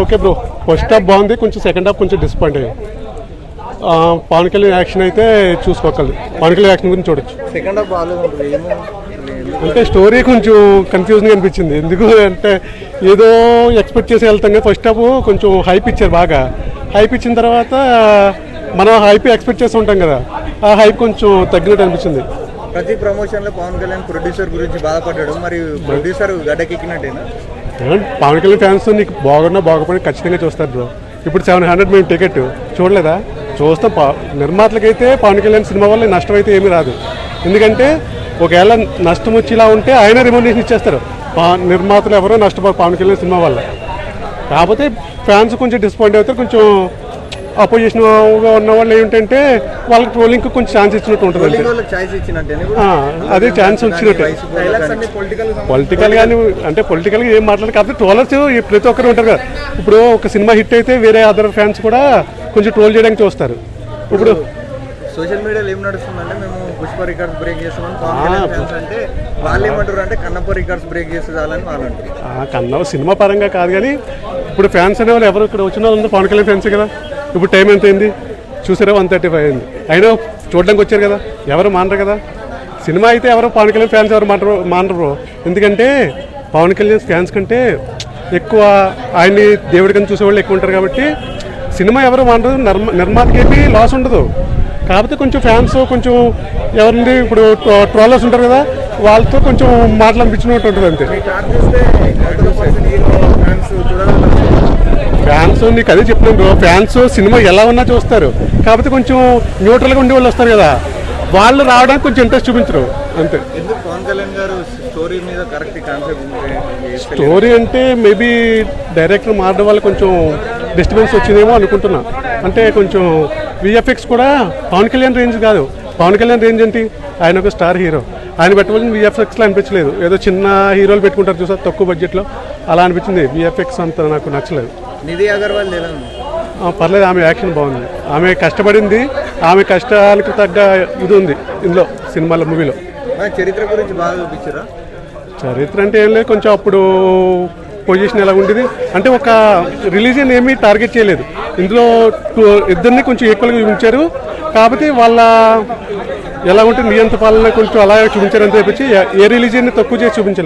Okay bro, first half బాగుంది, కొంచెం second half కొంచెం డిసప్పాయింట్ అయ్యాయి. పవన్ కళ్యాణ్ యాక్షన్ అయితే చూసుకోగలదు. పవన్ కళ్యాణ్ యాక్షన్ గురించి చూడొచ్చు. సెకండ్ హాఫ్ బాగాలేదు అంటే స్టోరీ కొంచెం కన్ఫ్యూజింగ్ అనిపించింది. ఎందుకు అంటే ఏదో ఎక్స్పెక్ట్ చేసి వెళ్తాం కదా. ఫస్ట్ హాఫ్ కొంచెం హైప్ ఇచ్చారు, బాగా హైప్ ఇచ్చిన తర్వాత మనం హైప్ ఎక్స్పెక్ట్ చేస్తూ ఉంటాం కదా, ఆ హైప్ కొంచెం తగ్గినట్టు అనిపించింది. ప్రతి ప్రమోషన్ లో పవన్ కళ్యాణ్ ప్రొడ్యూసర్ గురించి బాధపడ్డాడు, మరి ప్రొడ్యూసర్ గడ్డకెక్కినట్టేనా? పవన్ కళ్యాణ్ ఫ్యాన్స్ నీకు బాగున్నా బాగుపడి ఖచ్చితంగా చూస్తారు బ్రో. ఇప్పుడు 700 మేము టికెట్ చూడలేదా? చూస్తాం. నిర్మాతలకైతే పవన్ కళ్యాణ్ సినిమా వల్ల నష్టం అయితే ఏమీ రాదు. ఎందుకంటే ఒకవేళ నష్టం వచ్చేలా ఉంటే ఆయన రెమ్యూనరేషన్ ఇచ్చేస్తారు. నిర్మాతలు ఎవరో నష్టపోరు పవన్ కళ్యాణ్ సినిమా వల్ల. కాకపోతే ఫ్యాన్స్ కొంచెం డిసప్పాయింట్ అవుతారు. కొంచెం అపోజిషన్గా ఉన్న వాళ్ళు ఏంటంటే వాళ్ళకి ట్రోలింగ్ కొంచెం ఛాన్స్ ఇచ్చినట్టు ఉంటుంది. అదే ఛాన్స్ వచ్చినట్టు. పొలిటికల్ కానీ అంటే పొలిటికల్గా ఏం మాట్లాడారు, కాకపోతే ట్రోలర్స్ ప్రతి ఒక్కరు ఉంటారు కదా. ఇప్పుడు ఒక సినిమా హిట్ అయితే వేరే అదర్ ఫ్యాన్స్ కూడా కొంచెం ట్రోల్ చేయడానికి చూస్తారు. ఇప్పుడు సోషల్ మీడియాలో ఏం నడుస్తుందంటే మేము పుష్ప రికార్డ్స్ బ్రేక్ చేస్తామని పవన్ కళ్యాణ్ ఫ్యాన్స్ అంటే వాళ్ళు ఏమంటారు అంటే కన్నప్ప రికార్డ్స్ బ్రేక్ చేసేదాలని వాళ్ళు అంటారు. కన్నప్ప సినిమా పరంగా కాదు కానీ ఇప్పుడు ఫ్యాన్స్ అనే వాళ్ళు ఎవరు ఇక్కడ వచ్చిన వాళ్ళు పవన్ కళ్యాణ్ ఫ్యాన్సే కదా. ఇప్పుడు టైం ఎంత అయింది చూసారా? 1:35 అయింది. అయినా చూడడానికి వచ్చారు కదా, ఎవరు మానరు కదా. సినిమా అయితే ఎవరు పవన్ కళ్యాణ్ ఫ్యాన్స్ ఎవరు మానరు. ఎందుకంటే పవన్ కళ్యాణ్ ఫ్యాన్స్ కంటే ఎక్కువ ఆయన్ని దేవుడి కింద చూసేవాళ్ళు ఎక్కువ ఉంటారు కాబట్టి సినిమా ఎవరు మానరు. నిర్మాతకి లాస్ ఉండదు. కాకపోతే కొంచెం ఫ్యాన్స్ కొంచెం ఎవరిని ఇప్పుడు ట్రోలర్స్ ఉంటారు కదా, వాళ్ళతో కొంచెం మాటలనిపించినట్టు ఉంటుంది అంతే. ఫ్యాన్స్ నీకు అదే చెప్తున్నాను బ్రో, ఫ్యాన్స్ సినిమా ఎలా ఉన్నా చూస్తారు. కాకపోతే కొంచెం న్యూట్రల్గా ఉండే వాళ్ళు వస్తారు కదా, వాళ్ళు రావడానికి కొంచెం ఇంట్రెస్ట్ చూపించరు అంతే. స్టోరీ అంటే మేబీ డైరెక్టర్ మారడం వల్ల కొంచెం డిస్టర్బెన్స్ వచ్చిందేమో అనుకుంటున్నా. అంటే కొంచెం విఎఫ్ఎక్స్ కూడా పవన్ కళ్యాణ్ రేంజ్ కాదు. పవన్ కళ్యాణ్ రేంజ్ ఏంటి, ఆయన ఒక స్టార్ హీరో. ఆయన పెట్టవలసిన విఎఫ్ఎక్స్లో అనిపించలేదు. ఏదో చిన్న హీరోలు పెట్టుకుంటారు చూసారు తక్కువ బడ్జెట్లో, అలా అనిపించింది. విఎఫ్ఎక్స్ అంత నాకు నచ్చలేదు. నిధి అగర్వాల్ పర్లేదు, ఆమె యాక్షన్ బాగుంది. ఆమె కష్టపడింది, ఆమె కష్టాలకు తగ్గ ఇది ఉంది ఇందులో సినిమాలో మూవీలో. చరిత్ర గురించి బాగా చూపించారా? చరిత్ర అంటే ఏం లేదు, కొంచెం అప్పుడు పొజిషన్ ఎలా ఉండేది అంటే ఒక రిలీజియన్ ఏమీ టార్గెట్ చేయలేదు. ఇందులో ఇద్దరిని కొంచెం ఈక్వల్గా చూపించారు. కాకపోతే వాళ్ళ ఎలా ఉంటే నియంత పాలన కొంచెం అలా చూపించారని తెప్పించి ఏ రిలీజియన్ని తక్కువ చేసి చూపించలేదు.